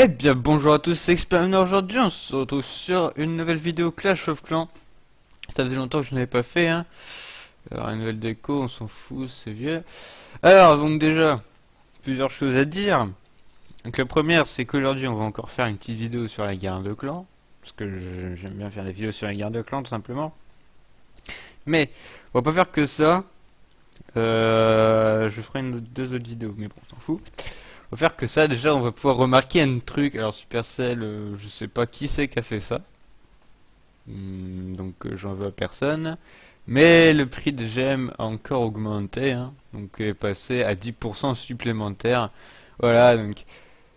Eh bien bonjour à tous, c'est Experimentor. Aujourd'hui on se retrouve sur une nouvelle vidéo Clash of Clans. Ça faisait longtemps que je n'avais pas fait hein. Alors une nouvelle déco, on s'en fout, c'est vieux. Alors donc déjà, plusieurs choses à dire. Donc la première c'est qu'aujourd'hui on va encore faire une petite vidéo sur la guerre de clans. Parce que j'aime bien faire des vidéos sur la guerre de clans tout simplement. Mais on va pas faire que ça. Je ferai deux autres vidéos, mais bon on s'en fout. On va faire que ça, déjà on va pouvoir remarquer un truc. Alors Supercell, je sais pas qui c'est qui a fait ça. Donc j'en veux à personne. Mais le prix de gemmes a encore augmenté, hein, donc est passé à 10% supplémentaire. Voilà, donc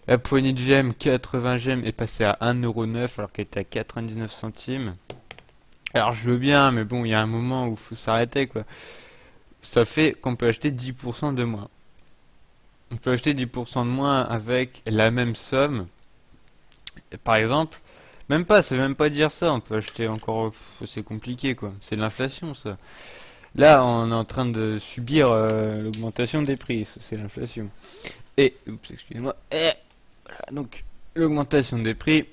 la poignée de gemmes, 80 gemmes, est passée à 1,9€ alors qu'elle était à 99 centimes. Alors je veux bien, mais bon, il y a un moment où il faut s'arrêter quoi. Ça fait qu'on peut acheter 10% de moins. On peut acheter 10% de moins avec la même somme. Et par exemple, même pas, ça veut même pas dire ça, on peut acheter encore, c'est compliqué quoi, c'est de l'inflation ça. Là, on est en train de subir l'augmentation des prix, c'est l'inflation. Et, oups, excusez-moi, et voilà, donc l'augmentation des prix,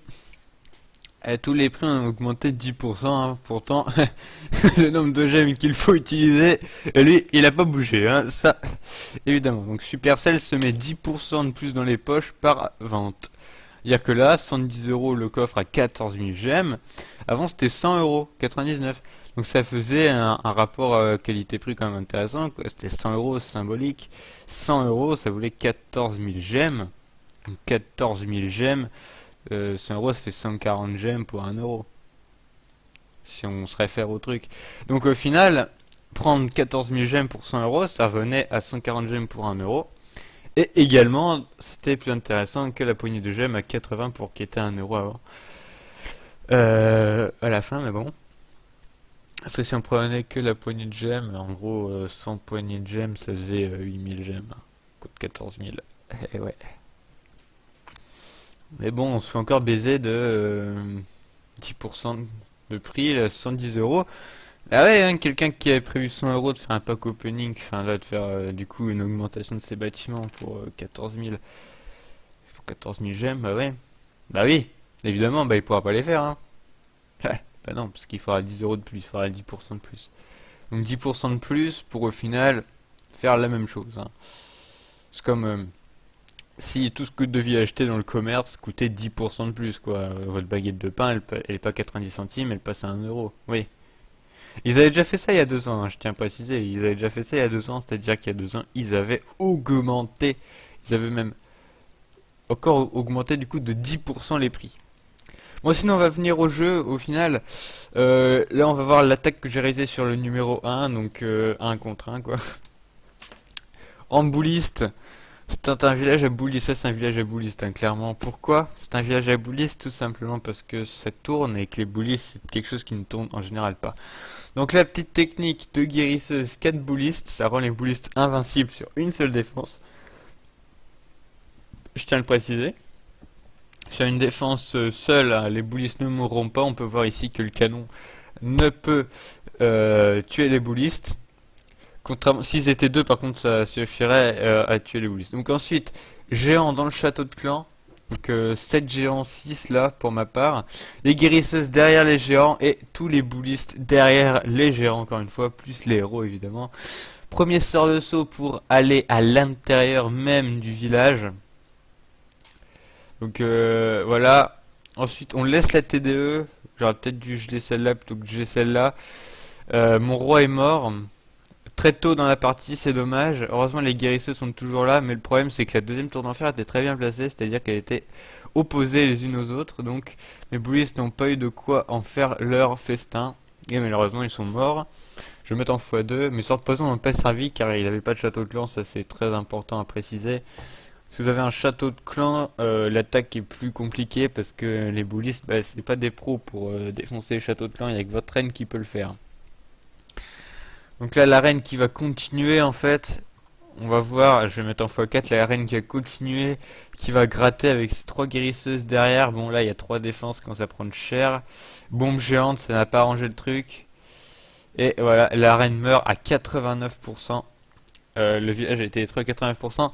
tous les prix ont augmenté de 10%, hein, pourtant le nombre de gemmes qu'il faut utiliser, lui, il a pas bougé, hein, ça, évidemment. Donc Supercell se met 10% de plus dans les poches par vente. C'est-à-dire que là, 110€ le coffre à 14 000 gemmes. Avant, c'était 100€, 99. Donc ça faisait un rapport qualité-prix quand même intéressant. C'était 100€, symbolique. 100€, ça voulait 14 000 gemmes. Donc 14 000 gemmes. 100€, ça fait 140 gemmes pour 1€. Si on se réfère au truc. Donc au final, prendre 14 000 gemmes pour 100€, ça revenait à 140 gemmes pour 1€. Et également, c'était plus intéressant que la poignée de gemmes à 80 pour qui était 1€ avant. À la fin, mais bon. Parce que si on prenait que la poignée de gemmes, en gros, 100 poignées de gemmes, ça faisait 8000 gemmes. Coûte 14 000. Et ouais. Mais bon, on se fait encore baiser de 10% de prix, là, 110€. Ah ouais, hein, quelqu'un qui avait prévu 100€ de faire un pack opening, enfin là de faire du coup une augmentation de ses bâtiments pour 14 000, pour 14 000 gemmes, bah ouais, bah oui, évidemment, bah il pourra pas les faire, hein. Bah non, parce qu'il faudra 10€ de plus, il faudra 10% de plus. Donc 10% de plus pour au final faire la même chose, hein. C'est comme si tout ce que vous deviez acheter dans le commerce coûtait 10% de plus, quoi. Votre baguette de pain, elle est pas 90 centimes, elle passe à 1€, oui. Ils avaient déjà fait ça il y a 2 ans, hein, je tiens à préciser. Ils avaient déjà fait ça il y a 2 ans, c'est-à-dire qu'il y a 2 ans, ils avaient augmenté. Ils avaient même encore augmenté du coup de 10% les prix. Bon, sinon on va venir au jeu, au final. Là on va voir l'attaque que j'ai réalisée sur le numéro 1, donc 1 contre 1 quoi. En bouliste. C'est un village à bouliste, ça c'est un village à bouliste, hein, clairement. Pourquoi? C'est un village à bouliste, tout simplement parce que ça tourne et que les boulistes c'est quelque chose qui ne tourne en général pas. Donc la petite technique de guérisseuse 4 boulistes, ça rend les boulistes invincibles sur une seule défense. Je tiens à le préciser. Sur une défense seule, hein, les boulistes ne mourront pas. On peut voir ici que le canon ne peut tuer les boulistes. Contrairement, s'ils étaient deux, par contre, ça suffirait à tuer les boulistes. Donc ensuite, géant dans le château de clan. Donc 7 géants, 6 là pour ma part. Les guérisseuses derrière les géants et tous les boulistes derrière les géants, encore une fois, plus les héros évidemment. Premier sort de saut pour aller à l'intérieur même du village. Donc voilà. Ensuite, on laisse la TDE. J'aurais peut-être dû geler celle-là plutôt que de geler celle-là. Mon roi est mort. Très tôt dans la partie, c'est dommage. Heureusement, les guérisseuses sont toujours là, mais le problème, c'est que la deuxième tour d'enfer était très bien placée, c'est-à-dire qu'elle était opposée les unes aux autres, donc mes boulistes n'ont pas eu de quoi en faire leur festin, et malheureusement, ils sont morts. Je vais mettre en x2, mais sorts de poison n'ont pas servi, car il n'avait pas de château de clan, ça c'est très important à préciser. Si vous avez un château de clan, l'attaque est plus compliquée, parce que les boulistes, bah, c'est pas des pros pour défoncer les châteaux de clan, il n'y a que votre reine qui peut le faire. Donc là, la reine qui va continuer en fait, on va voir, je vais mettre en x4, la reine qui va continuer, qui va gratter avec ses 3 guérisseuses derrière. Bon là, il y a 3 défenses qui commencent à prendre cher. Bombe géante, ça n'a pas arrangé le truc. Et voilà, la reine meurt à 89%. Le village a été détruit à 89%.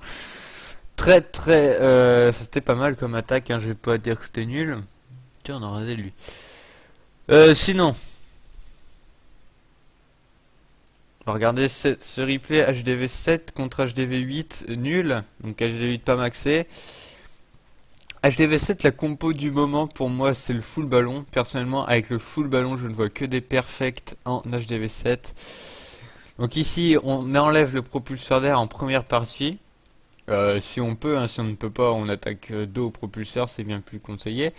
C'était pas mal comme attaque, hein, je vais pas dire que c'était nul. Tiens, on en regardé lui. Sinon, on va regarder ce replay HDV 7 contre HDV 8 nul. Donc HDV 8 pas maxé. HDV 7, la compo du moment pour moi c'est le full ballon. Personnellement, avec le full ballon, je ne vois que des perfects en HDV 7. Donc ici, on enlève le propulseur d'air en première partie. Si on peut, hein, si on ne peut pas, on attaque dos au propulseur, c'est bien plus conseillé.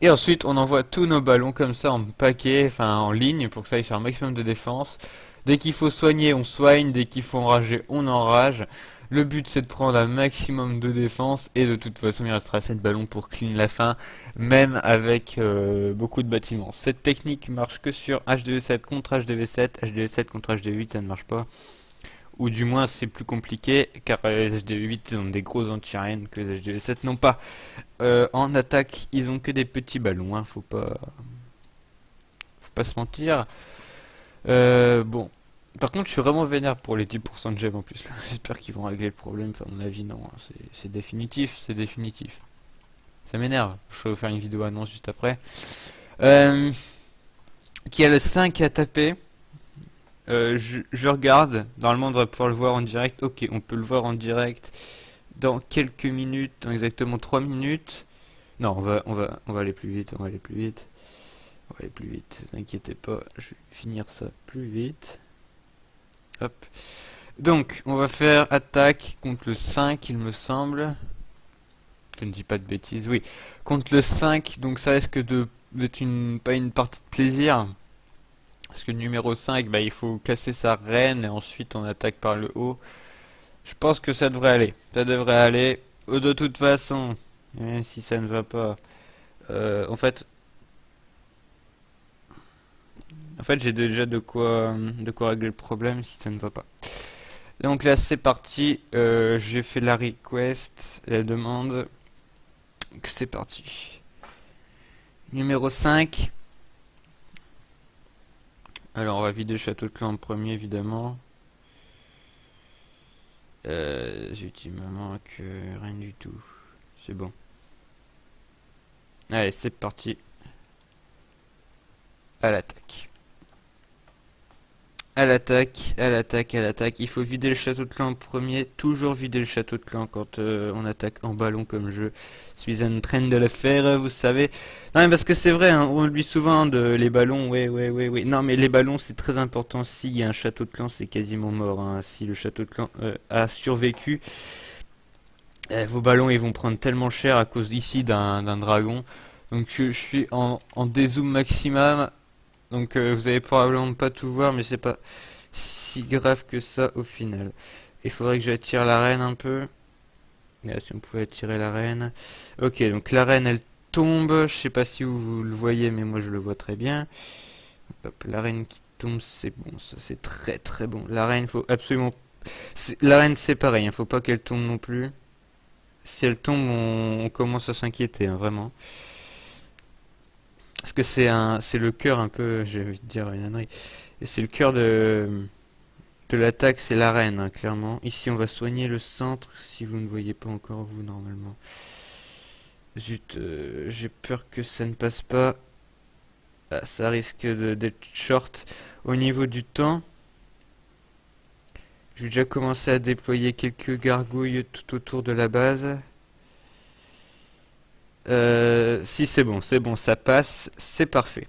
Et ensuite, on envoie tous nos ballons comme ça en paquet, enfin en ligne, pour que ça aille sur un maximum de défense. Dès qu'il faut soigner, on soigne. Dès qu'il faut enrager, on enrage. Le but, c'est de prendre un maximum de défense. Et de toute façon, il restera 7 ballons pour clean la fin, même avec beaucoup de bâtiments. Cette technique marche que sur HDV7 contre HDV7. HDV7 contre HDV8, ça ne marche pas. Ou du moins c'est plus compliqué car les HDV8 ils ont des gros anti-aériennes que les HDV7 n'ont pas. En attaque ils ont que des petits ballons, hein, faut pas se mentir. Bon, par contre je suis vraiment vénère pour les 10% de gemmes en plus. J'espère qu'ils vont régler le problème, enfin à mon avis non, hein, c'est définitif, c'est définitif. Ça m'énerve, je vais vous faire une vidéo annonce juste après. Qui a le 5 à taper. Je regarde, normalement on devrait pouvoir le voir en direct. Ok, on peut le voir en direct dans quelques minutes, dans exactement 3 minutes. Non, on va aller plus vite, on va aller plus vite. On va aller plus vite, ne vous inquiétez pas, je vais finir ça plus vite. Hop. Donc, on va faire attaque contre le 5, il me semble. Je ne dis pas de bêtises, oui. Contre le 5, donc ça risque d'être pas une partie de plaisir. Parce que le numéro 5, bah, il faut casser sa reine et ensuite on attaque par le haut. Je pense que ça devrait aller. Ça devrait aller. De toute façon, si ça ne va pas... en fait, j'ai déjà de quoi régler le problème si ça ne va pas. Donc là, c'est parti. J'ai fait la request, la demande. C'est parti. Numéro 5. Alors on va vider le château de clan en premier évidemment. Zut, il me manque rien du tout. C'est bon. Allez, c'est parti. À l'attaque. À l'attaque, à l'attaque, à l'attaque. Il faut vider le château de clan en premier. Toujours vider le château de clan quand on attaque en ballon comme je suis en train de le faire, vous savez. Non mais parce que c'est vrai, hein, on oublie souvent les ballons. Ouais. Non mais les ballons c'est très important. S'il y a un château de clan, c'est quasiment mort. Hein. Si le château de clan a survécu, vos ballons ils vont prendre tellement cher à cause ici d'un dragon. Donc je suis en dézoom maximum. Donc vous allez probablement pas tout voir, mais c'est pas si grave que ça au final. Il faudrait que j'attire la reine un peu. Là, si on pouvait attirer la reine. Ok, donc la reine elle tombe. Je sais pas si vous le voyez, mais moi je le vois très bien. Hop, la reine qui tombe, c'est bon, ça c'est très très bon. La reine, faut absolument... La reine c'est pareil, hein, faut pas qu'elle tombe non plus. Si elle tombe, on commence à s'inquiéter, hein, vraiment. Parce que c'est le cœur un peu, je vais dire une ânerie. Et c'est le cœur de l'attaque, c'est la reine, hein, clairement. Ici, on va soigner le centre, si vous ne voyez pas encore, vous, normalement. Zut, j'ai peur que ça ne passe pas. Ah, ça risque d'être short au niveau du temps. Je vais déjà commencer à déployer quelques gargouilles tout autour de la base. Si c'est bon, ça passe, c'est parfait.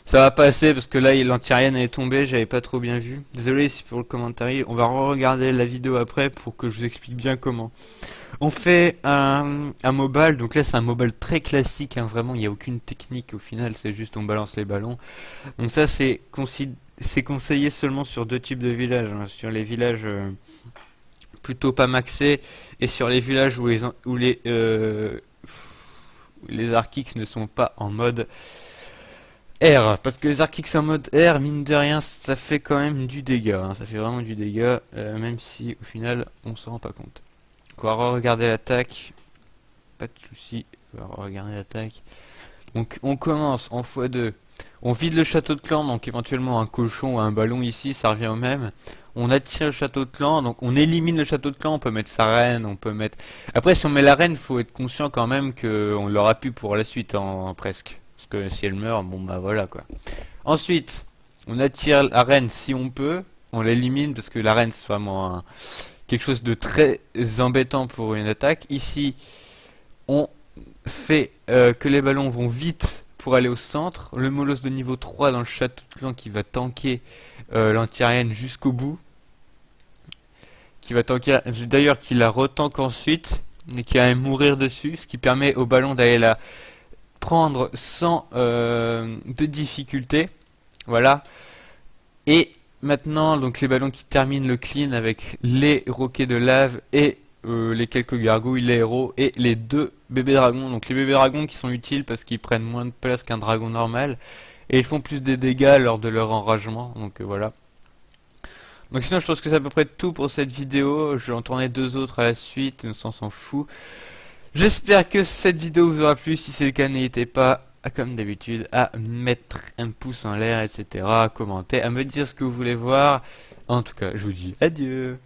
Ça va passer parce que là l'anti-aérienne est tombée, j'avais pas trop bien vu. Désolé si pour le commentaire, on va re-regarder la vidéo après pour que je vous explique bien comment. On fait un mobile, donc là c'est un mobile très classique, hein, vraiment il n'y a aucune technique au final, c'est juste on balance les ballons. Donc ça c'est conseillé seulement sur deux types de villages, hein, sur les villages plutôt pas maxés et sur les villages où les Archix ne sont pas en mode R, parce que les Archix en mode R, mine de rien, ça fait quand même du dégât, hein, ça fait vraiment du dégât, même si au final on s'en rend pas compte. On va regarder l'attaque, pas de soucis, on va regarder l'attaque. Donc on commence en x2 On vide le château de clan, donc éventuellement un cochon ou un ballon ici, ça revient au même. On attire le château de clan, donc on élimine le château de clan, on peut mettre sa reine, on peut mettre... Après, si on met la reine, faut être conscient quand même qu'on l'aura plus pour la suite, presque. Parce que si elle meurt, bon bah voilà quoi. Ensuite, on attire la reine si on peut, on l'élimine parce que la reine c'est vraiment quelque chose de très embêtant pour une attaque. Ici, on fait que les ballons vont vite pour aller au centre. Le molosse de niveau 3 dans le château de clan qui va tanker l'anti-aérienne jusqu'au bout. Qui va tanker, d'ailleurs qui la retanque ensuite, et qui va mourir dessus, ce qui permet au ballon d'aller la prendre sans de difficulté. Voilà. Et maintenant, donc les ballons qui terminent le clean avec les roquets de lave et les quelques gargouilles, les héros et les 2 bébés dragons. Donc les bébés dragons qui sont utiles parce qu'ils prennent moins de place qu'un dragon normal et ils font plus de dégâts lors de leur enragement. Donc voilà. Donc sinon je pense que c'est à peu près tout pour cette vidéo. Je vais en tourner 2 autres à la suite, on s'en fout. J'espère que cette vidéo vous aura plu. Si c'est le cas, n'hésitez pas, comme d'habitude, à mettre un pouce en l'air, etc., à commenter, à me dire ce que vous voulez voir. En tout cas, je vous dis adieu.